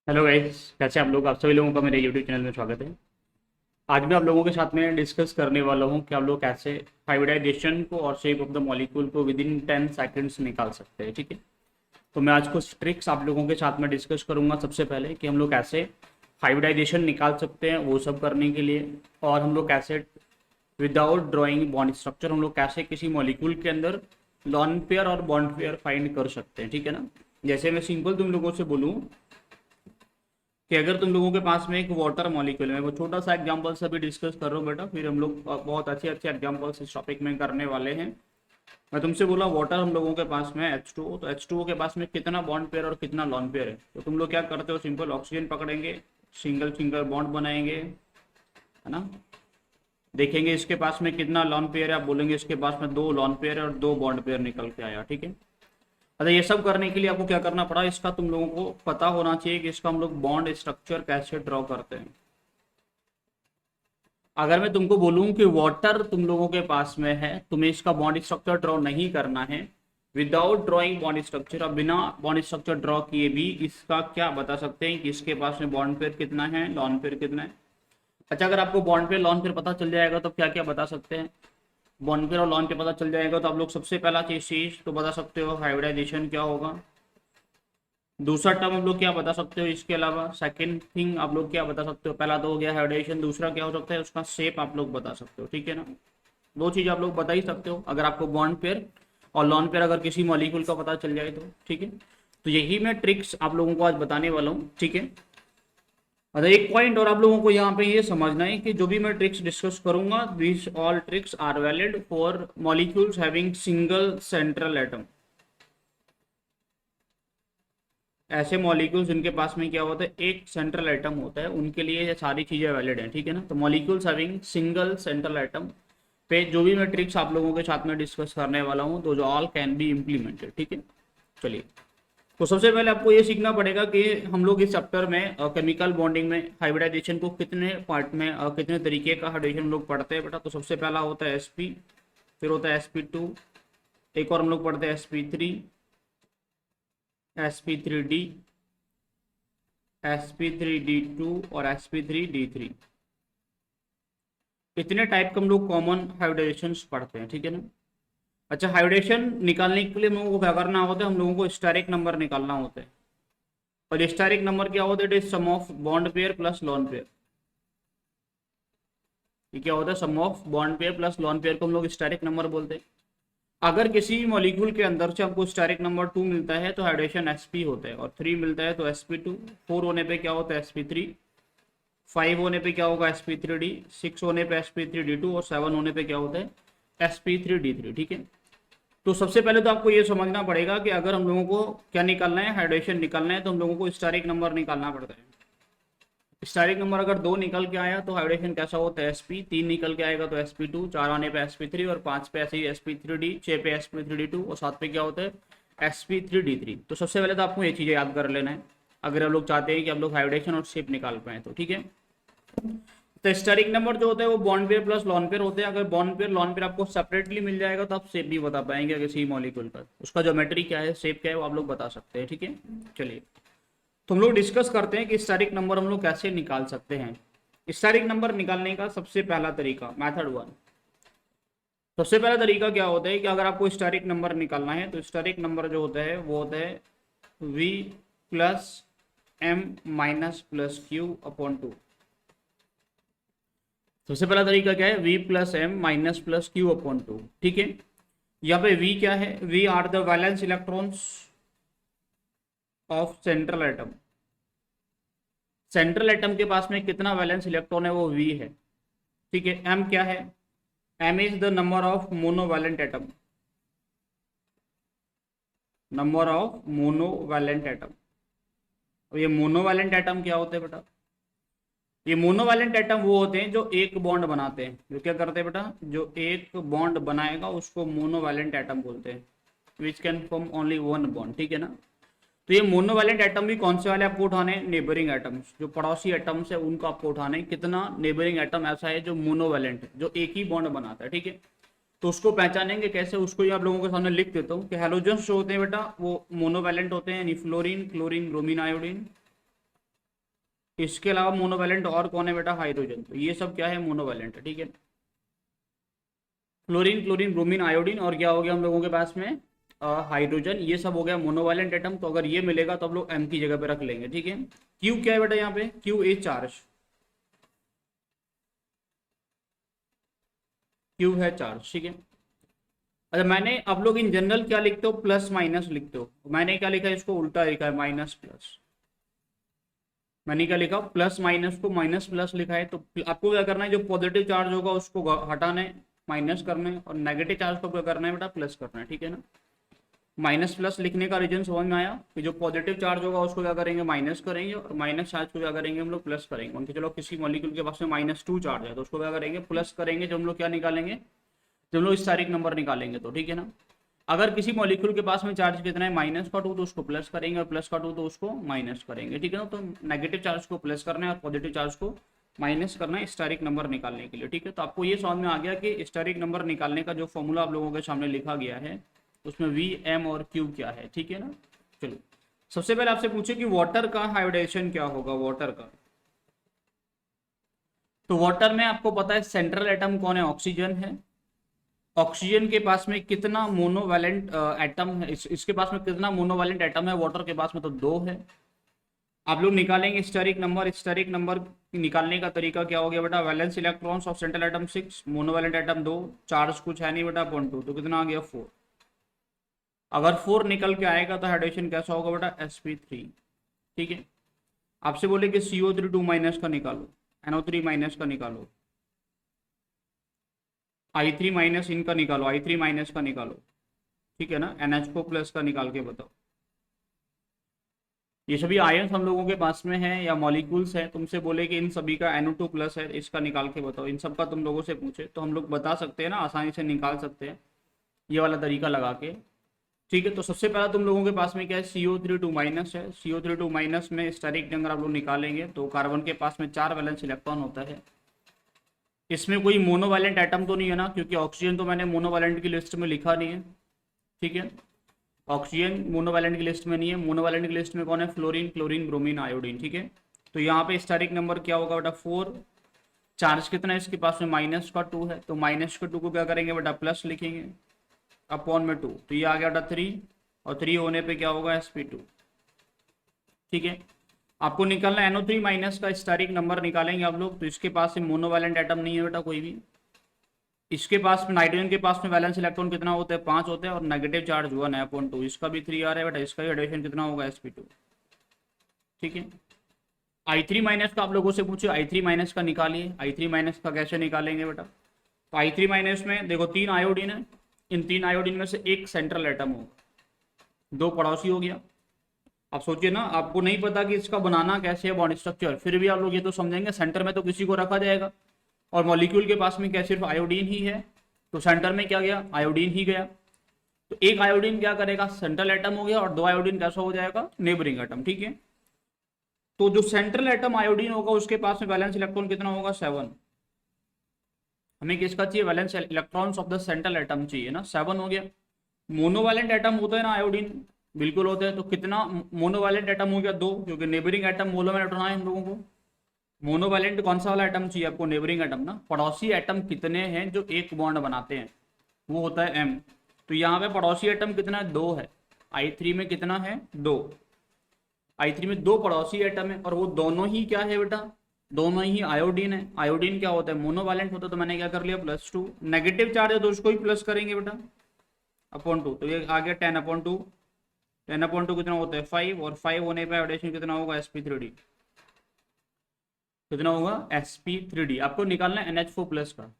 Hello guys, कैसे आप लोग। आप सभी लोगों का मेरे यूट्यूब चैनल में स्वागत है। आज मैं आप लोगों के साथ में डिस्कस करने वाला हूं कि आप लोग कैसे हाइब्रिडाइजेशन को और शेप ऑफ द मॉलिक्यूल को विद इन 10 सेकंड्स निकाल सकते हैं। ठीक है, तो मैं आज कुछ ट्रिक्स आप लोगों के साथ में डिस्कस करूंगा। सबसे पहले कि हम लोग कैसे हाइब्रिडाइजेशन निकाल सकते हैं, वो सब करने के लिए। और हम लोग कैसे विदाउट ड्राइंग बॉन्ड स्ट्रक्चर हम लोग कैसे किसी मॉलिक्यूल के अंदर लॉन पेयर और बॉन्ड पेयर फाइंड कर सकते हैं। ठीक है ना। जैसे मैं सिंपल तुम लोगों से बोलूँ कि अगर तुम लोगों के पास में एक वाटर मॉलिक्यूल है, वो छोटा सा एग्जांपल से भी डिस्कस कर रहा हूँ बेटा, फिर हम लोग बहुत अच्छे अच्छे एग्जांपल्स इस टॉपिक में करने वाले हैं। मैं तुमसे बोला वाटर हम लोगों के पास में H2O, तो H2O के पास में कितना बॉन्ड पेयर और कितना लॉन पेयर है, तो तुम लोग क्या करते हो, सिंपल ऑक्सीजन पकड़ेंगे, सिंगल सिंगल बॉन्ड बनाएंगे, है ना। देखेंगे इसके पास में कितना लॉन पेयर है, आप बोलेंगे इसके पास में दो लॉन पेयर है और दो बॉन्ड पेयर निकल के आया। ठीक है। अच्छा, ये सब करने के लिए आपको क्या करना पड़ा, इसका तुम लोगों को पता होना चाहिए कि इसका हम लोग बॉन्ड स्ट्रक्चर कैसे ड्रॉ करते हैं। अगर मैं तुमको बोलूं कि वाटर तुम लोगों के पास में है, तुम्हें इसका बॉन्ड स्ट्रक्चर ड्रॉ नहीं करना है, विदाउट ड्रॉइंग बॉन्ड स्ट्रक्चर, अब बिना बॉन्ड स्ट्रक्चर ड्रॉ किए भी इसका क्या बता सकते हैं कि इसके पास में बॉन्ड पेयर कितना है, लॉन पेयर कितना है। अच्छा, अगर आपको बॉन्ड पेयर लॉन पेयर पता चल जाएगा तो क्या क्या बता सकते हैं, बॉन्ड पेयर और लॉन पेयर पता चल जाएगा तो आप लोग सबसे पहला चीज तो बता सकते हो हाइब्रिडाइजेशन क्या होगा। दूसरा टर्म आप लोग क्या बता सकते हो, इसके अलावा सेकंड थिंग आप लोग क्या बता सकते हो, पहला तो हो गया हाइब्रिडेशन, दूसरा क्या हो सकता है, उसका शेप आप लोग बता सकते हो। ठीक है ना। दो चीज आप लोग बता ही सकते हो अगर आपको बॉन्ड पेयर और लॉन पेयर अगर किसी मॉलिक्यूल का पता चल जाए तो। ठीक है, तो यही मैं ट्रिक्स आप लोगों को आज बताने वाला हूँ। ठीक है। अच्छा, एक पॉइंट और आप लोगों को यहाँ पे ये समझना है कि जो भी मैं ट्रिक्स डिस्कस करूंगा, this all tricks are valid for molecules having single central atom. ऐसे मॉलिक्यूल्स जिनके पास में क्या होता है, एक सेंट्रल एटम होता है, उनके लिए ये सारी चीज़ें वैलिड हैं। ठीक है ना। तो molecules having single central atom पे जो भी मैं ट्रिक्स आप लोगों के साथ में डिस्कस करने वाला हूँ, तो जो ऑल कैन बी इम्प्लीमेंटेड। ठीक है। चलिए, तो सबसे पहले आपको ये सीखना पड़ेगा कि हम लोग इस चैप्टर में केमिकल बॉन्डिंग में हाइब्रिडाइजेशन को कितने पार्ट में कितने तरीके का हाइब्रिडेशन हम लोग पढ़ते हैं बेटा। तो सबसे पहला होता है sp, फिर होता है sp2, एक और हम लोग पढ़ते हैं sp3, sp3d, sp3d2 और sp3d3। इतने टाइप के हम लोग कॉमन हाइब्रिडेशन पढ़ते हैं। ठीक है ना। अच्छा, हाइब्रिडेशन निकालने के लिए हम लोगों को क्या करना होता है, हम लोगों को स्टेरिक नंबर निकालना होता है। और स्टेरिक नंबर क्या होता है, it is sum of bond pair plus lone pair. ये क्या होता है, sum of bond pair plus lone pair को हम लोग स्टेरिक नंबर बोलते हैं। अगर किसी मॉलिक्यूल के अंदर से हमको स्टेरिक नंबर 2 मिलता है तो हाइड्रेशन sp होता है, और 3 मिलता है तो sp2, 4 होने पे क्या होता है sp3, 5 होने पे क्या होगा sp3d, 6 होने पे sp3d2 और 7 होने पे क्या होता है sp3d3। ठीक है। तो सबसे पहले तो आपको ये समझना पड़ेगा कि अगर हम लोगों को क्या निकालना है, हाइड्रेशन निकालना है, तो हम लोगों को स्टेरिक नंबर निकालना पड़ता है। स्टेरिक नंबर अगर 2 निकल के आया तो हाइड्रेशन कैसा होता है sp, 3 निकल के आएगा तो sp2, 4 आने पे sp3 और 5 पे ऐसे ही sp3d, 6 पे sp3d2 और 7 पे क्या होता है sp3d3। तो सबसे पहले तो आपको ये चीज़ें याद कर लेना है अगर आप लोग चाहते हैं कि आप लोग हाइड्रेशन और शेप निकाल पाए तो। ठीक है। तो स्टेरिक नंबर जो होता है वो bond pair plus lone pair होते हैं। अगर बॉन्ड पेयर लॉन पेयर आपको सेपरेटली मिल जाएगा तो आप शेप भी बता पाएंगे किसी मॉलिक्यूल का, उसका ज्योमेट्री क्या है, शेप क्या है, वो आप लोग बता सकते हैं। ठीक है। चलिए, तो हम लोग डिस्कस करते हैं कि स्टैटिक नंबर हम लोग कैसे निकाल सकते हैं। स्टैटिक नंबर निकालने का सबसे पहला तरीका, मेथड 1, सबसे पहला तरीका क्या होता है कि अगर आपको स्टैटिक नंबर निकालना है तो स्टैटिक नंबर जो होता है वो होता है v plus m minus plus Q upon 2। सबसे पहला तरीका क्या है, v plus M minus plus Q upon 2। ठीक है। यहाँ पे v क्या है, v are the valence electrons of central atom. Central atom के पास में कितना वैलेंस इलेक्ट्रॉन है, वो v है। ठीक है। m क्या है, m is the number of monovalent atom, number of monovalent atom. और ये मोनोवैलेंट एटम क्या होते हैं बेटा, ये मोनोवैलेंट एटम वो होते हैं जो एक बॉन्ड बनाते हैं। जो क्या करते हैं बेटा, जो एक बॉन्ड बनाएगा उसको मोनोवैलेंट एटम बोलते हैं, which can form only one bond. ठीक है ना। तो ये मोनोवैलेंट एटम भी कौन से वाले आपको उठाने हैं, नेबरिंग एटम्स, जो पड़ोसी एटम्स है उनको आपको उठाने हैं। कितना नेबरिंग एटम ऐसा है जो मोनोवैलेंट है, जो एक ही बॉन्ड बनाता है। ठीक है। तो उसको पहचानेंगे कैसे, उसको ही आप लोगों के सामने लिख देता हूँ कि हेलोजन्स जो होते हैं बेटा वो मोनोवैलेंट होते हैं, यानी फ्लोरीन, क्लोरीन, ब्रोमीन, आयोडीन। इसके अलावा मोनोवैलेंट और कौन है बेटा, हाइड्रोजन। तो ये सब क्या है, मोनोवैलेंट है, ठीक है। फ्लोरीन, क्लोरीन, ब्रोमीन, आयोडीन और क्या हो गया हम लोगों के पास में, हाइड्रोजन, ये सब हो गया मोनोवैलेंट एटम। तो अगर ये मिलेगा तो हम लोग एम की जगह पे रख लेंगे, ठीक है। क्यू क्या है बेटा यहाँ पे, क्यू ए चार्ज, क्यू है चार्ज, ठीक है। अच्छा, मैंने, आप लोग इन जनरल क्या लिखते हो, प्लस माइनस लिखते हो, मैंने क्या लिखा है, इसको उल्टा लिखा है, माइनस प्लस। मैंने क्या लिखा, प्लस माइनस को माइनस प्लस लिखा है। तो आपको क्या करना है, जो पॉजिटिव चार्ज होगा उसको हटाना है, माइनस करना है, और नेगेटिव चार्ज को क्या करना है बेटा, प्लस करना है, ठीक है ना। माइनस प्लस लिखने का रीजन समझ में आया कि जो पॉजिटिव चार्ज होगा उसको क्या करेंगे, माइनस करेंगे, और माइनस चार्ज को क्या करेंगे हम लोग, प्लस करेंगे। मान के चलो किसी मॉलिक्यूल के पास में -2 चार्ज है तो उसको क्या करेंगे, प्लस करेंगे, जब हम लोग क्या निकालेंगे, जब हम लोग स्टेरिक नंबर निकालेंगे तो, ठीक है ना। अगर किसी मॉलिक्यूल के पास में चार्ज कितना है, -2 तो उसको प्लस करेंगे, और +2 तो उसको माइनस करेंगे, ठीक है ना। तो नेगेटिव चार्ज को प्लस करना है और पॉजिटिव चार्ज को माइनस करना है स्टेरिक नंबर निकालने के लिए, ठीक है। तो आपको ये समझ में आ गया कि स्टेरिक नंबर निकालने का जो फॉर्मूला आप लोगों के सामने लिखा गया है उसमें V, M और Q क्या है, ठीक है ना। चलो, सबसे पहले आपसे पूछे कि वाटर का हाइब्रिडेशन क्या होगा, वाटर का। तो वाटर में आपको पता है सेंट्रल एटम कौन है, ऑक्सीजन है। ऑक्सीजन के पास में कितना मोनोवैलेंट एटम है, इसके पास में कितना मोनोवैलेंट एटम है, वाटर के पास में तो 2 है। आप लोग निकालेंगे स्टेरिक नंबर, स्टेरिक नंबर निकालने का तरीका क्या हो गया बेटा, valence electrons of central atom 6, monovalent atom 2, charge कुछ है नहीं बेटा, 0.2, तो कितना आ गया 4। अगर 4 निकल के आएगा तो हाइड्रेशन कैसा होगा बेटा, sp3, ठीक है। आपसे बोले कि CO3 2 माइनस का निकालो, NO3 माइनस का निकालो, I3 माइनस इनका निकालो, I3 माइनस का निकालो, ठीक है ना, NH4 प्लस का निकाल के बताओ। ये सभी आयन्स हम लोगों के पास में है या मॉलिक्यूल्स है, तुमसे बोले कि इन सभी का NO2 प्लस है, इसका निकाल के बताओ, इन सब का तुम लोगों से पूछे तो हम लोग बता सकते हैं ना, आसानी से निकाल सकते हैं ये वाला तरीका लगा के, ठीक है। तो सबसे पहला तुम लोगों के पास में क्या है, CO3 2 माइनस है, CO3 2 माइनस में स्टेरिक अगर आप लोग निकालेंगे तो कार्बन के पास में 4 वैलेंस इलेक्ट्रॉन होता है। इसमें कोई मोनोवैलेंट एटम तो नहीं है ना, क्योंकि ऑक्सीजन तो मैंने मोनोवैलेंट की लिस्ट में लिखा नहीं है, ठीक है। ऑक्सीजन मोनोवैलेंट की लिस्ट में नहीं है, मोनोवैलेंट की लिस्ट में कौन है, फ्लोरीन, क्लोरीन, ब्रोमीन, आयोडीन, ठीक है। तो यहाँ पे स्टेरिक नंबर क्या होगा बेटा, 4। चार्ज कितना है इसके पास में, -2 है, तो -2 को क्या करेंगे बेटा, प्लस लिखेंगे, अपॉन में 2, तो ये आ गया बेटा 3, और 3 होने पे क्या होगा, sp2, ठीक है। आपको निकालना NO3 माइनस का स्टेरिक नंबर निकालेंगे आप लोग, तो इसके पास में मोनोवैलेंट एटम नहीं है बेटा कोई भी। इसके पास में नाइट्रोजन के पास में वैलेंस इलेक्ट्रॉन कितना होता है, 5 होते हैं, और नेगेटिव चार्ज 1 है, अपॉन 2, इसका भी 3 आ रहा है बेटा, इसका भी एडिशन कितना होगा, sp2, ठीक है। I3 माइनस का आप लोगों से पूछे, I3 माइनस का निकालिए, I3 माइनस का कैसे निकालेंगे बेटा। तो I3 माइनस में देखो 3 आयोडीन है, इन 3 आयोडीन में से एक सेंट्रल एटम होगा, 2 पड़ोसी हो गया। आप सोचिए ना, आपको नहीं पता कि इसका बनाना कैसे है बॉन्ड स्ट्रक्चर, फिर भी आप लोग ये तो समझेंगे सेंटर में तो किसी को रखा जाएगा, और मॉलिक्यूल के पास में क्या सिर्फ आयोडीन ही है, तो सेंटर में क्या गया, आयोडीन ही गया। तो एक आयोडीन क्या करेगा, सेंट्रल एटम हो गया, और 2 आयोडीन कैसा हो जाएगा, नेबरिंग एटम, ठीक है। तो जो सेंट्रल एटम आयोडीन होगा उसके पास में वैलेंस इलेक्ट्रॉन कितना होगा, 7। हमें किसका चाहिए, valence electrons of the central atom चाहिए ना, 7 हो गया। मोनोवैलेंट एटम होता है ना आयोडीन, बिल्कुल होते हैं, तो कितना मोनोवैलेंट एटम हो गया, 2, क्योंकि नेबरिंग एटम मोनोवैलेंट होना है हम लोगों को। मोनोवैलेंट कौन सा वाला एटम चाहिए आपको, नेबरिंग एटम ना। पड़ोसी एटम कितने हैं जो एक बॉन्ड बनाते हैं, वो होता है M। तो यहाँ पे पड़ोसी एटम कितना है, 2 है। I3 में कितना है, 2। I3 में 2 पड़ोसी एटम है, और वो दोनों ही क्या है बेटा, दोनों ही आयोडीन है। आयोडीन क्या होता है, मोनोवैलेंट होता है, तो मैंने क्या कर लिया, +2। नेगेटिव चार्ज है तो उसको ही प्लस करेंगे बेटा, अपॉन 2, तो ये आ गया 10/2। 10/2 कितना होता है, 5, और 5 होने पर आयोडेशन कितना होगा, sp3d, कितना होगा, sp3d। आपको निकालना है NH4 प्लस का।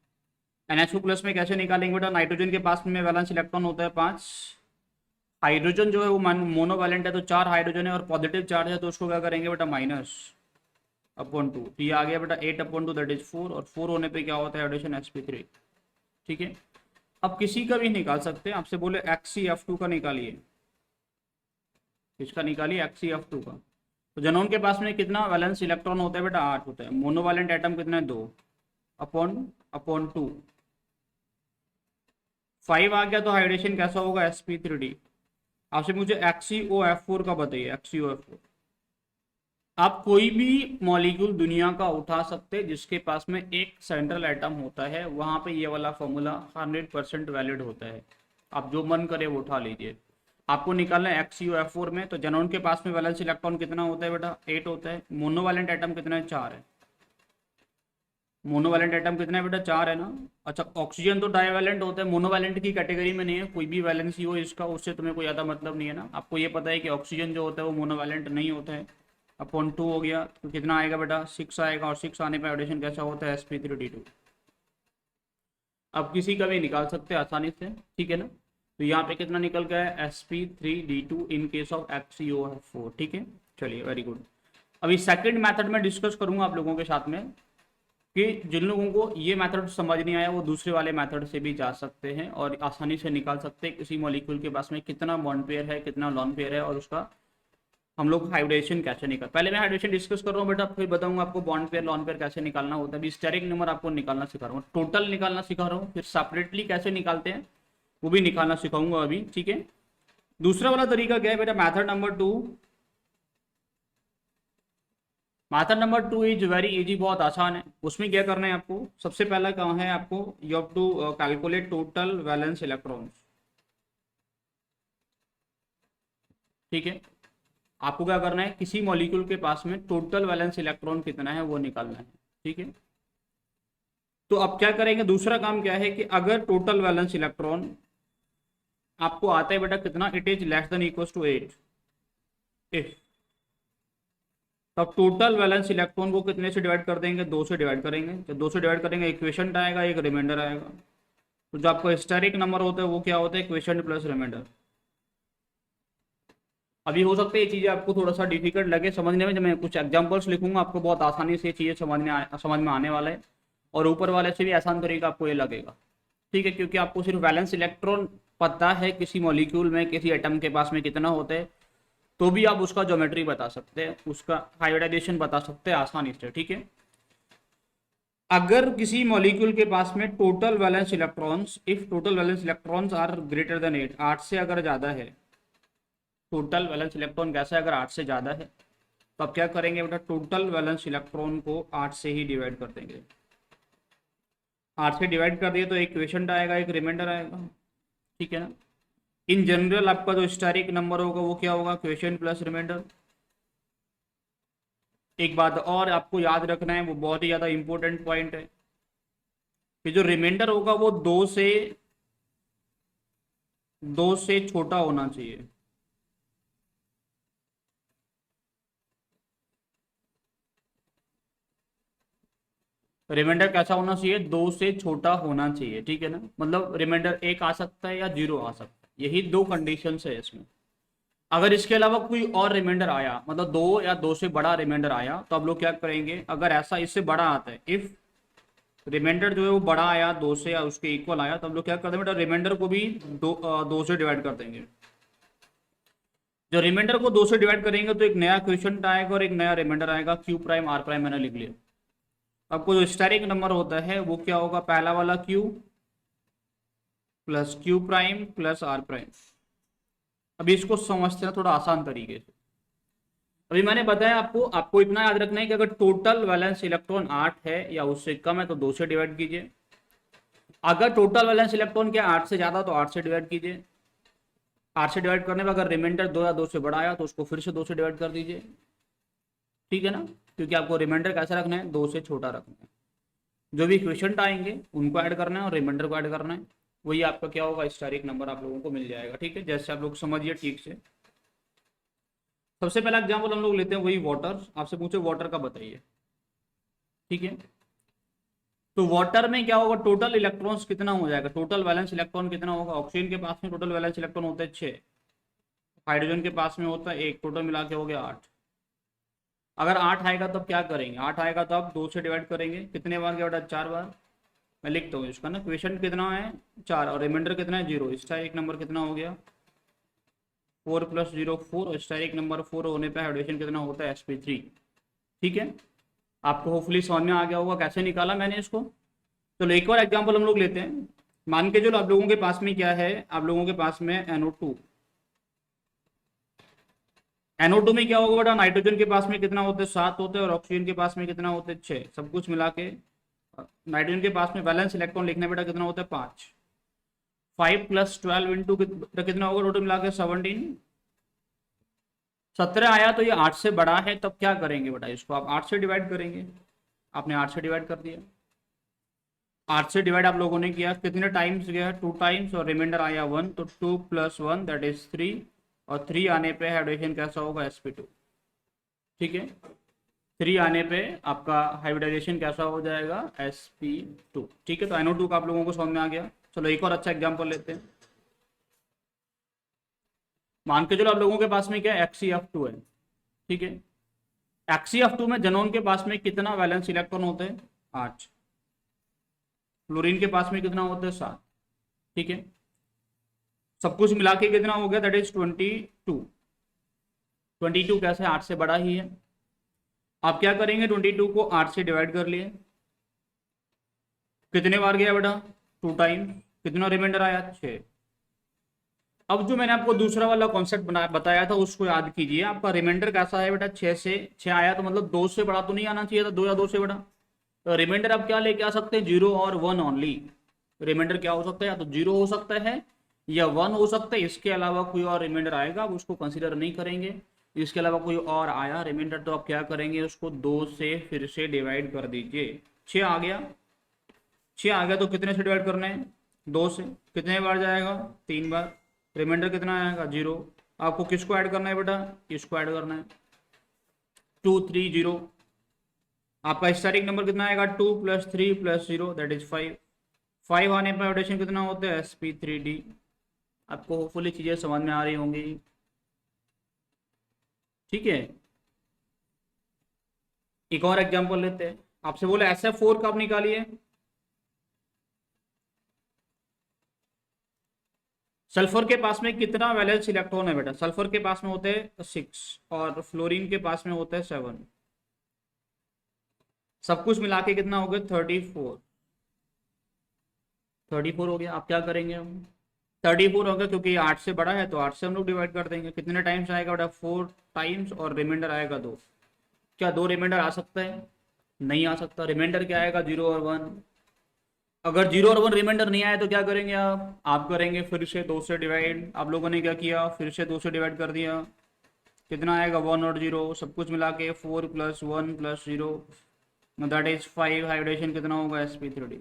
NH4 प्लस में कैसे निकालेंगे बेटा, नाइट्रोजन के पास में वैलेंस इलेक्ट्रॉन होता है 5, हाइड्रोजन जो है वो मोनोवैलेंट है, तो 4 हाइड्रोजन है, और पॉजिटिव चार्ज है तो उसको क्या करेंगे बेटा, -2, तो ये आ गया बेटा 8/2, दैट इज 4, और 4 होने पे क्या होता है, हाइड्रोजन sp3, ठीक है। अब किसी का भी निकाल सकते हैं, आपसे बोले XeF2 का निकालिए, इसका निकालिए XeF2 का। तो जनोन के पास में कितना वैलेंस इलेक्ट्रॉन होता है बेटा, 8 होता है। मोनोवैलेंट एटम कितना है, 2, अपॉन 2, 5 आ गया, तो हाइड्रेशन कैसा होगा, sp3d। आपसे मुझे XeOF4 का बताइए, XeOF4 आप कोई भी मॉलिक्यूल दुनिया का उठा सकते हैं जिसके पास में एक सेंट्रल एटम होता है, वहां पे ये वाला फॉर्मूला 100% वैलिड होता है। आप जो मन करे वो उठा लीजिए। आपको निकालना है XuF4 में, तो जेनॉन के पास में वैलेंस इलेक्ट्रॉन कितना होता है बेटा? 8 होता है। मोनोवैलेंट एटम कितना है? 4 है। मोनोवैलेंट एटम कितना है बेटा? 4 है ना। अच्छा, ऑक्सीजन तो डाइवैलेंट होता है, मोनोवैलेंट की कैटेगरी में नहीं है। कोई भी वैलेंसी हो इसका, उससे तुम्हें कोई ज़्यादा मतलब नहीं है ना। आपको ये पता है कि ऑक्सीजन जो होता है वो मोनोवैलेंट नहीं होता है। अपॉन 2 हो गया तो कितना आएगा बेटा? 6 आएगा, और 6 आने पर एडिशन कैसा होता है? sp3d2। अब किसी का भी निकाल सकते हैं आसानी से, ठीक है ना। तो यहाँ पे कितना निकल गया है? sp3d2 in case of XuF4, ठीक है। चलिए, वेरी गुड। अभी सेकंड मेथड में डिस्कस करूंगा आप लोगों के साथ में, कि जिन लोगों को ये मेथड समझ नहीं आया वो दूसरे वाले मेथड से भी जा सकते हैं और आसानी से निकाल सकते हैं किसी मॉलिक्यूल के पास में कितना बॉन्ड पेयर है, कितना लॉन पेयर है, और उसका हम लोग हाइब्रिडेशन कैसे निकाल। पहले मैं हाइब्रिडेशन डिस्कस कर रहा हूँ बेटा, फिर बताऊंगा आपको बॉन्ड पेयर लॉन पेयर कैसे निकालना होता है। अभी स्टेरिक नंबर आपको निकालना सिखा रहा हूँ, टोटल निकालना सिखा रहा हूँ, फिर सेपरेटली कैसे निकालते हैं वो भी निकालना सिखाऊंगा अभी, ठीक है। दूसरा वाला तरीका क्या है बेटा? Method number 2। Method number 2 is very easy, बहुत आसान है। उसमें क्या करना है आपको? सबसे पहला काम है आपको, you have to calculate total valence electrons, ठीक है। आपको क्या करना है? किसी मॉलिक्यूल के पास में टोटल वैलेंस इलेक्ट्रॉन कितना है वो निकालना है, ठीक है। तो अब क्या करेंगे? दूसरा काम क्या है कि अगर टोटल वैलेंस इलेक्ट्रॉन आपको आता है बेटा कितना? It is less than equal to 8, if, तब टोटल वैलेंस इलेक्ट्रॉन को कितने से डिवाइड कर देंगे? 2 से डिवाइड करेंगे। जब 2 से डिवाइड करेंगे एक क्वेश्चन आएगा, एक रिमाइंडर आएगा। तो जो आपका हिस्टोरिक नंबर होता है वो क्या होता है? Question plus remainder. अभी हो सकता है ये चीज़ें आपको थोड़ा सा डिफिकल्ट लगे समझने में, जब मैं कुछ एग्जांपल्स लिखूंगा आपको बहुत आसानी से ये चीज़ें समझ में आने वाला है, और ऊपर वाले से भी आसान तरीका आपको ये लगेगा, ठीक है। क्योंकि आपको सिर्फ वैलेंस इलेक्ट्रॉन पता है किसी मॉलिक्यूल में, किसी एटम के पास में कितना होता है, तो भी आप उसका ज्योमेट्री बता सकते हैं, उसका हाइब्रिडाइजेशन बता सकते हैं आसानी से, ठीक है। अगर किसी मॉलिक्यूल के पास में total valence electrons, if total valence electrons are greater than 8, 8 से अगर ज़्यादा है, टोटल वैलेंस इलेक्ट्रॉन कैसा है? अगर 8 से ज़्यादा है तो आप क्या करेंगे बेटा? टोटल वैलेंस इलेक्ट्रॉन को 8 से ही डिवाइड कर देंगे। 8 से डिवाइड कर दिए तो एक क्वेश्चन आएगा, एक रिमाइंडर आएगा, ठीक है ना। इन जनरल आपका जो स्टैटिक नंबर होगा वो क्या होगा? Question plus remainder. एक बात और आपको याद रखना है, वो बहुत ही ज़्यादा इंपॉर्टेंट पॉइंट है, कि जो रिमाइंडर होगा वो 2 से छोटा होना चाहिए। रिमाइंडर कैसा होना चाहिए? 2 से छोटा होना चाहिए, ठीक है ना। मतलब रिमाइंडर 1 आ सकता है या 0 आ सकता है, यही 2 कंडीशन है इसमें। अगर इसके अलावा कोई और रिमाइंडर आया, मतलब 2 या 2 से बड़ा रिमाइंडर आया, तो आप लोग क्या करेंगे? अगर ऐसा इससे बड़ा आता है, इफ रिमाइंडर जो है वो बड़ा आया 2 से या उसके इक्वल आया, तो हम लोग क्या करते हैं बेटा? रिमाइंडर को भी 2 से डिवाइड कर देंगे। जो रिमाइंडर को 2 से डिवाइड करेंगे तो एक नया क्वेश्चन आएगा और एक नया रिमाइंडर आएगा, क्यू प्राइम आर प्राइम मैंने लिख लिया। आपको जो स्टेरिक नंबर होता है वो क्या होगा? पहला वाला Q plus Q prime plus R prime. अभी इसको समझते हैं थोड़ा आसान तरीके से। अभी मैंने बताया आपको इतना याद रखना है कि अगर टोटल वैलेंस इलेक्ट्रॉन 8 है या उससे कम है तो 2 से डिवाइड कीजिए। अगर टोटल वैलेंस इलेक्ट्रॉन क्या 8 से ज्यादा तो 8 से डिवाइड कीजिए। 8 से डिवाइड करने में अगर रिमाइंडर 2 या 2 से बड़ा आया तो उसको फिर से 2 से डिवाइड कर दीजिए, ठीक है ना। क्योंकि आपको रिमाइंडर कैसा रखना है? 2 से छोटा रखना है। जो भी क्वेश्चन आएंगे उनको ऐड करना है और रिमाइंडर को ऐड करना है, वही आपका क्या होगा? स्टैटिक नंबर आप लोगों को मिल जाएगा, ठीक है। जैसे आप लोग समझिए ठीक से। सबसे पहला एग्जाम्पल हम लोग लेते हैं वही वाटर। आपसे पूछे वाटर का बताइए, ठीक है। तो वाटर में क्या होगा? टोटल इलेक्ट्रॉन्स कितना हो जाएगा? टोटल वैलेंस इलेक्ट्रॉन कितना होगा? ऑक्सीजन के पास में टोटल वैलेंस इलेक्ट्रॉन होता है 6, हाइड्रोजन के पास में होता है 1, टोटल मिला के हो गया 8। अगर 8 आएगा तब क्या करेंगे? 8 आएगा तो आप 2 से डिवाइड करेंगे, कितने बार गया बेटा? 4 बार। मैं लिखता हूँ इसका ना, क्वेश्चन कितना है? 4, और रिमाइंडर कितना है? 0। इसका एक नंबर कितना हो गया? 4 + 0 4, और स्टेरिक नंबर 4 होने पर हाइड्रोजन कितना होता है? sp3, ठीक है। आपको होपफुली समझ में आ गया होगा कैसे निकाला मैंने इसको। चलो एक और एग्जांपल हम लोग लेते हैं। मान के चलो आप लोगों के पास में क्या है? आप लोगों के पास में NO2, NO2 में क्या होगा बेटा, नाइट्रोजन के पास में कितना होते हैं, 7 होते हैं, और ऑक्सीजन के पास में कितना होते हैं, 6। सब कुछ मिला के नाइट्रोजन के पास में बैलेंस इलेक्ट्रॉन लिखने बेटा कितना होता है, 5। 5 + 12 इंटू कितना होगा, टोटल मिला के 17। 17 आया तो ये 8 से बड़ा है, तब क्या करेंगे बेटा, इसको आप 8 से डिवाइड करेंगे। आपने 8 से डिवाइड कर दिया। 8 से डिवाइड आप लोगों ने किया, कितने टाइम्स गया, 2 टाइम्स, और रिमाइंडर आया 1, तो 2 + 1 दैट इज 3, और 3 आने पे हाइब्रिडेशन कैसा होगा, sp2। ठीक है, 3 आने पे आपका हाइब्रिडाइजेशन कैसा हो जाएगा, sp2। ठीक है, तो NO2 का आप लोगों को समझ में आ गया। चलो एक और अच्छा एग्जाम्पल लेते हैं। मान के चलो आप लोगों के पास में क्या XeF2 है। ठीक है, XeF2 में जेनॉन के पास में कितना वैलेंस इलेक्ट्रॉन होते हैं, 8। फ्लोरीन के पास में कितना होता है, 7। ठीक है, सब कुछ मिला के कितना हो गया, दैट इज 22। 22 कैसे, 8 से बड़ा ही है। आप क्या करेंगे, 22 को 8 से डिवाइड कर लिए, कितने बार गया बेटा, 2 टाइम, कितना रिमाइंडर आया, 6। अब जो मैंने आपको दूसरा वाला कॉन्सेप्ट बताया था उसको याद कीजिए। आपका रिमाइंडर कैसा है बेटा, 6 से 6 आया, तो मतलब 2 से बड़ा तो नहीं आना चाहिए था, 2 या 2 से बड़ा। तो रिमाइंडर आप क्या लेके आ सकते हैं, 0 और 1 ओनली। रिमाइंडर क्या हो सकता है, या तो 0 हो सकता है या 1 हो सकता है, इसके अलावा कोई और रिमाइंडर आएगा आप उसको कंसिडर नहीं करेंगे। इसके अलावा कोई और आया रिमाइंडर तो आप क्या करेंगे, उसको 2 से फिर से डिवाइड कर दीजिए। 6 आ गया, 6 आ गया तो कितने से डिवाइड करना है, 2 से। कितने बार जाएगा, 3 बार। रिमाइंडर कितना आएगा, 0। आपको किसको ऐड करना है बेटा, इसको ऐड करना है, 2 3 0। आपका स्टैटिक नंबर कितना आएगा, 2 + 3 + 0 दैट इज 5। 5 आने पर रोटेशन कितना होता है, sp3d। आपको होपफुली चीजें समझ में आ रही होंगी। ठीक है, एक और एग्जांपल लेते हैं। आपसे बोले SF4 कब निकालिए। सल्फर के पास में कितना वैलेंस इलेक्ट्रॉन है बेटा, सल्फर के पास में होते हैं 6, और फ्लोरीन के पास में होता है 7। सब कुछ मिला के कितना हो गया, 34। 34 हो गया। आप क्या करेंगे, हम 34 होगा क्योंकि 8 से बड़ा है तो 8 से हम लोग डिवाइड कर देंगे। कितने टाइम्स आएगा बेटा, 4 टाइम्स, और रिमाइंडर आएगा 2। क्या 2 रिमाइंडर आ सकता है, नहीं आ सकता। रिमाइंडर क्या आएगा, 0 और 1। अगर 0 और 1 रिमाइंडर नहीं आए तो क्या करेंगे आप करेंगे फिर से 2 से डिवाइड। आप लोगों ने क्या किया, फिर से 2 से डिवाइड कर दिया। कितना आएगा, 1 और 0, सब कुछ मिला के 4 + 1 + 0 दैट इज 5। हाइब्रिडेशन कितना होगा, sp3d।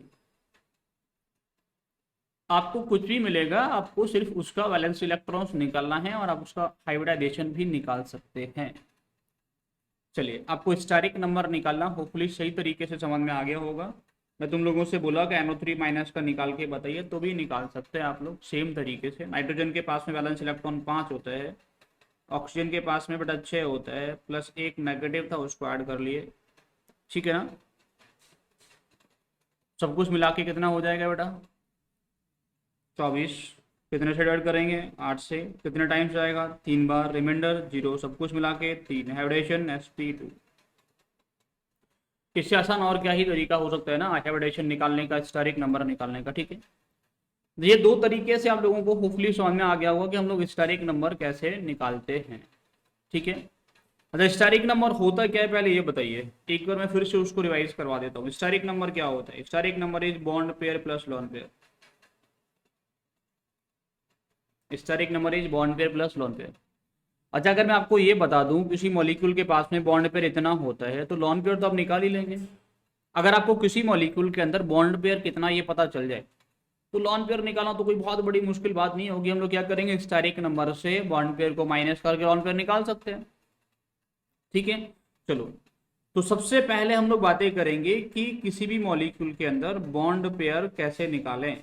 आपको कुछ भी मिलेगा, आपको सिर्फ उसका वैलेंस इलेक्ट्रॉन्स निकालना है और आप उसका हाइब्रिडाइजेशन भी निकाल सकते हैं। चलिए, आपको स्टैटिक नंबर निकालना होपफुली सही तरीके से समझ में आ गया होगा। मैं तुम लोगों से बोला कि NO3- का निकाल के बताइए, तो भी निकाल सकते हैं आप लोग सेम तरीके से। नाइट्रोजन के पास में वैलेंस इलेक्ट्रॉन 5 होता है, ऑक्सीजन के पास में बेटा 6 होता है, प्लस एक नेगेटिव था उसको ऐड कर लिए। ठीक है ना, सब कुछ मिला के कितना हो जाएगा बेटा, 24। कितने से डिवाइड करेंगे, 8 से। कितने टाइम्स आएगा, 3 बार। रिमाइंडर 0, सब कुछ मिला के 3। Hybridisation sp2। इससे आसान और क्या ही तरीका हो सकता है ना हाइब्रिडेशन निकालने का, स्टेरिक नंबर निकालने का। ठीक है, ये 2 तरीके से आप लोगों को होपफुली समझ में आ गया होगा कि हम लोग स्टेरिक नंबर कैसे निकालते हैं। ठीक है, अच्छा स्टेरिक नंबर होता क्या है पहले ये बताइए, एक बार मैं फिर से उसको रिवाइज करवा देता हूँ। स्टेरिक नंबर क्या होता है, steric number is bond pair plus lone pair. Steric number is bond pair plus lone pair. अच्छा, अगर मैं आपको ये बता दूं किसी मॉलिक्यूल के पास में बॉन्ड पेयर इतना होता है तो लोन पेयर तो आप निकाल ही लेंगे। अगर आपको किसी मॉलिक्यूल के अंदर बॉन्ड पेयर कितना ये पता चल जाए तो लोन पेयर निकालना तो कोई बहुत बड़ी मुश्किल बात नहीं होगी। हम लोग क्या करेंगे, स्टेरिक नंबर से बॉन्ड पेयर को माइनस करके लोन पेयर निकाल सकते हैं। ठीक है, चलो, तो सबसे पहले हम लोग बातें करेंगे कि किसी भी मॉलिक्यूल के अंदर बॉन्ड पेयर कैसे निकालें।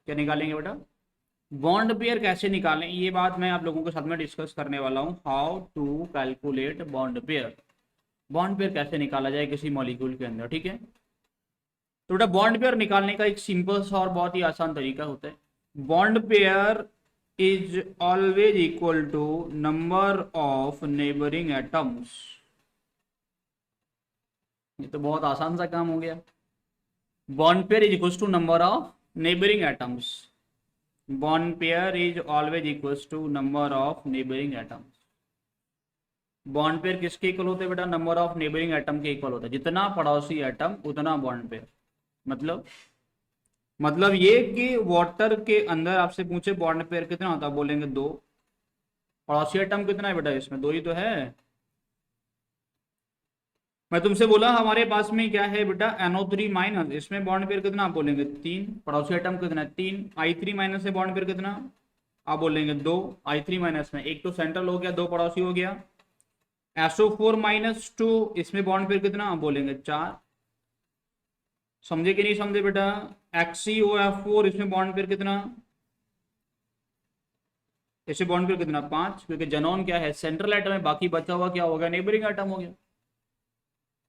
क्या निकालेंगे बेटा, बॉन्ड पेयर कैसे निकालें, ये बात मैं आप लोगों के साथ में डिस्कस करने वाला हूं। How to calculate bond pair, bond pair कैसे निकाला जाए किसी मॉलिक्यूल के अंदर। ठीक है, तो बेटा बॉन्ड पेयर निकालने का एक सिंपल सा और बहुत ही आसान तरीका होता है। Bond pair is always equal to number of neighbouring atoms. ये तो बहुत आसान सा काम हो गया। Bond pair is equal to number of neighbouring atoms. Bond pair is always equals to number of neighbouring atoms. Bond pair किसके equal होते हैं बेटा? नंबर ऑफ नेबरिंग एटम के इक्वल होता है। जितना पड़ोसी एटम उतना बॉन्ड पेयर। मतलब ये कि वाटर के अंदर आपसे पूछे बॉन्ड पेयर कितना होता है, बोलेंगे दो। पड़ोसी एटम कितना है बेटा? इसमें दो ही तो है। मैं तुमसे बोला हमारे पास में क्या है बेटा, NO3-, इसमें बॉन्ड पेयर कितना? आप बोलेंगे तीन। पड़ोसी एटम कितना है? तीन। I3- से बॉन्ड पेयर कितना? आप बोलेंगे दो। I3- में एक तो सेंट्रल हो गया, दो पड़ोसी हो गया। SO4-2, इसमें बॉन्ड पेयर कितना? आप बोलेंगे चार। समझे कि नहीं समझे बेटा? XeOF4, इसमें बॉन्ड पेयर कितना? ऐसे बॉन्ड पेयर कितना? पांच, क्योंकि जनोन क्या है? सेंट्रल एटम है, बाकी बचा हुआ क्या हो गया? नेबरिंग एटम हो गया।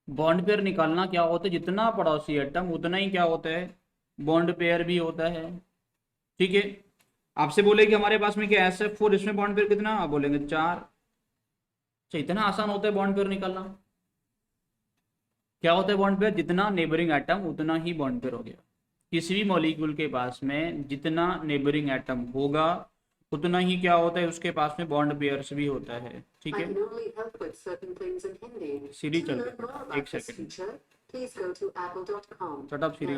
बॉन्ड पेयर निकालना क्या होता है? जितना पड़ोसी एटम उतना ही क्या होता है? बॉन्ड पेयर भी होता है। ठीक है। आपसे बोले कि हमारे पास में क्या SF4, इसमें बॉन्ड पेयर कितना? आप बोलेंगे चार। अच्छा, इतना आसान होता है बॉन्ड पेयर निकालना? क्या होता है बॉन्ड पेयर? जितना नेबरिंग एटम उतना ही बॉन्ड पेयर हो गया। किसी भी मॉलिक्यूल के पास में जितना नेबरिंग एटम होगा उतना ही क्या होता है? उसके पास में बॉन्ड पेयर्स भी होता है। ठीक है। सीरी चल रही है, एक सेकेंड। शट अप सीरी,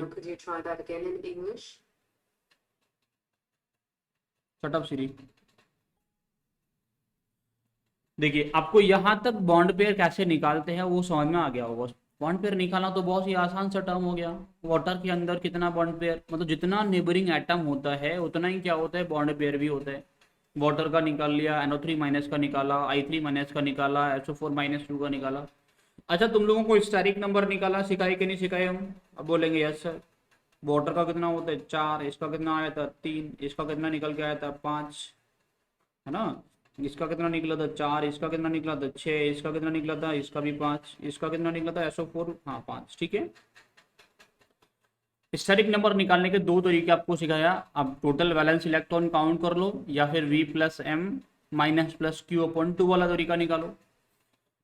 शट अप सीरी। देखिए, आपको यहां तक बॉन्ड पेयर कैसे निकालते हैं वो समझ में आ गया होगा। बॉन्ड पेयर निकालना तो बहुत ही आसान सा टर्म हो गया। वाटर के अंदर कितना बॉन्ड पेयर, मतलब जितना नेबरिंग एटम होता है उतना ही क्या होता है? बॉन्ड पेयर भी होता है। वाटर का निकाल लिया, NO3- का निकाला, I3- का निकाला, SO4-2 का निकाला। अच्छा, तुम लोगों को स्टैटिक नंबर निकाला सिखाए कि नहीं सिखाए हम? अब बोलेंगे यस सर। वाटर का कितना होता है? चार। इसका कितना आया था? तीन। इसका कितना निकल के आया था? पाँच, है ना। इसका कितना निकला था? चार। इसका कितना निकला था? छः। इसका कितना निकला था? इसका भी पाँच। इसका कितना निकला था? SO4, हाँ पाँच। ठीक है। स्टैटिक नंबर निकालने के दो तरीके आपको सिखाया। आप टोटल वैलेंस इलेक्ट्रॉन काउंट कर लो, या फिर V+M-+Q/2 वाला तरीका निकालो।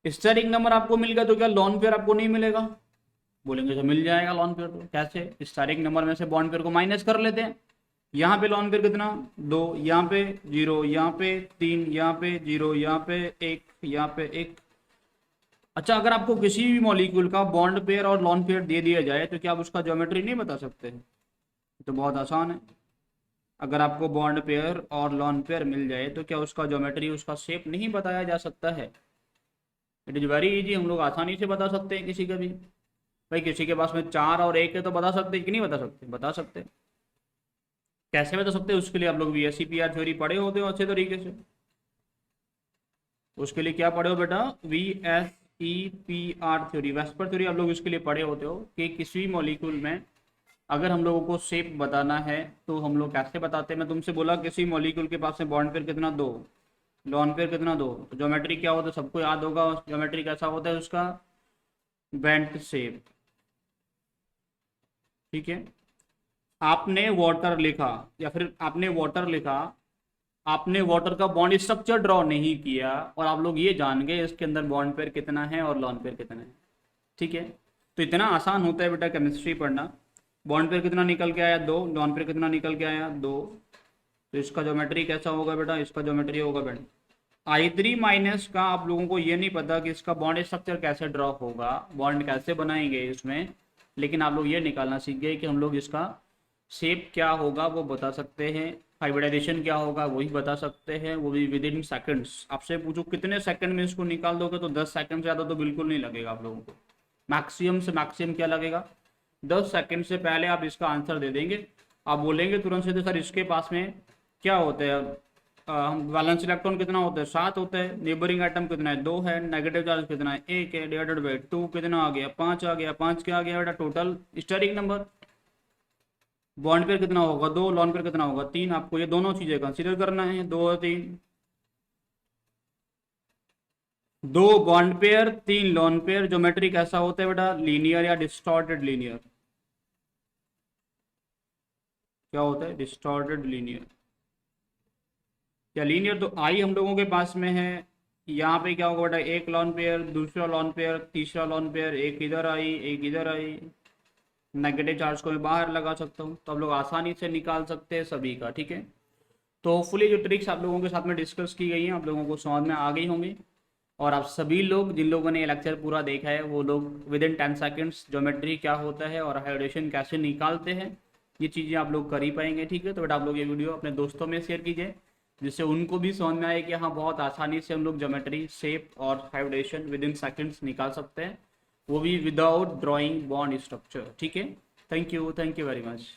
स्टैटिक नंबर आपको मिल गया तो क्या लॉन पेयर आपको नहीं मिलेगा? बोलेंगे तो मिल जाएगा लॉन पेयर। तो कैसे? स्टैटिक नंबर में से बॉन्ड पेयर को माइनस कर लेते हैं। यहाँ पे लॉन पेयर कितना? दो। यहाँ पे जीरो, यहाँ पे तीन, यहाँ पे जीरो, यहाँ पे एक, यहाँ पे एक। अच्छा, अगर आपको किसी भी मॉलिक्यूल का बॉन्ड पेयर और लॉन पेयर दे दिया जाए तो क्या आप उसका ज्योमेट्री नहीं बता सकते? तो बहुत आसान है। अगर आपको बॉन्ड पेयर और लॉन पेयर मिल जाए तो क्या उसका ज्योमेट्री, उसका शेप नहीं बताया जा सकता है? इट इज़ वेरी इजी, हम लोग आसानी से बता सकते हैं किसी का भी। भाई किसी के पास में चार और एक है तो बता सकते हैं कि नहीं बता सकते? बता सकते हैं। कैसे बता सकते हैं? उसके लिए आप लोग VSEPR थ्योरी पढ़े होते हो अच्छे तरीके से। उसके लिए क्या पढ़े हो बेटा? VSEPR थ्योरी, वेस्पर थ्योरी आप लोग इसके लिए पढ़े होते हो कि किसी मॉलिक्यूल में अगर हम लोगों को शेप बताना है तो हम लोग कैसे बताते हैं। मैं तुमसे बोला किसी मॉलिक्यूल के पास में बॉन्ड पेयर कितना? दो। लॉन पेयर कितना? दो। तो ज्योमेट्री क्या होता है? सबको याद होगा ज्योमेट्री कैसा होता है उसका? Bent shape. ठीक है। आपने वाटर लिखा, या फिर आपने वाटर लिखा, आपने वाटर का बॉन्ड स्ट्रक्चर ड्रॉ नहीं किया और आप लोग ये जान गए इसके अंदर बॉन्ड पेयर कितना है और लॉन पेयर कितना है। ठीक है। तो इतना आसान होता है बेटा केमिस्ट्री पढ़ना। बॉन्ड पेयर कितना निकल के आया? दो। लॉन पेयर कितना निकल के आया? दो। तो इसका ज्योमेट्री कैसा होगा बेटा? इसका ज्योमेट्री होगा बेटा I3- का। आप लोगों को ये नहीं पता कि इसका बॉन्ड स्ट्रक्चर कैसे ड्रॉ होगा, बॉन्ड कैसे बनाएंगे इसमें, लेकिन आप लोग ये निकालना सीख गए कि हम लोग इसका शेप क्या होगा वो बता सकते हैं, हाइब्रिडाइजेशन क्या होगा वही बता सकते हैं, वो भी विद इन सेकेंड्स। आपसे पूछो कितने सेकंड में इसको निकाल दोगे तो 10 सेकंड से ज़्यादा तो बिल्कुल नहीं लगेगा आप लोगों को। मैक्सिमम से मैक्सिमम क्या लगेगा? 10 सेकंड से पहले आप इसका आंसर दे देंगे। आप बोलेंगे तुरंत से, सर इसके पास में क्या होता है? हम वैलेंस इलेक्ट्रॉन कितना होता है? 7 होता है। नेबरिंग आइटम कितना है? 2 है। नेगेटिव चार्ज कितना है? 1 है। डिवाइडेड बाई 2 कितना आ गया? 5 आ गया। 5 क्या आ गया बेटा? Total static number. Bond pair कितना होगा? 2। लॉन पेयर कितना होगा? 3। आपको ये दोनों चीजें कंसीडर करना है, 2 और 3। 2 bond pair, 3 lone pair. Geometry कैसा होता है बेटा? लीनियर या डिस्टॉर्टेड लीनियर? क्या होता है? डिस्टॉर्टेड लीनियर या लीनियर। तो आई हम लोगों के पास में है। यहाँ पे क्या होगा बेटा? एक लॉन पेयर, दूसरा लॉन पेयर, तीसरा लॉन पेयर, एक इधर आई, एक इधर आई। नेगेटिव चार्ज को मैं बाहर लगा सकता हूँ, तो आप लोग आसानी से निकाल सकते हैं सभी का। ठीक है। तो होपफुली जो ट्रिक्स आप लोगों के साथ में डिस्कस की गई हैं आप लोगों को समझ में आ गई होंगी, और आप सभी लोग जिन लोगों ने ये लेक्चर पूरा देखा है वो लोग विद इन 10 सेकेंड्स ज्योमेट्री क्या होता है और हाइड्रेशन कैसे निकालते हैं ये चीज़ें आप लोग कर ही पाएंगे। ठीक है, तो बेटा आप लोग ये वीडियो अपने दोस्तों में शेयर कीजिए जिससे उनको भी समझ में आए कि हाँ बहुत आसानी से हम लोग ज्योमेट्री शेप और हाइड्रेशन विद इन सेकेंड्स निकाल सकते हैं, वो भी विदाउट ड्राइंग बॉन्ड स्ट्रक्चर। ठीक है, थैंक यू वेरी मच।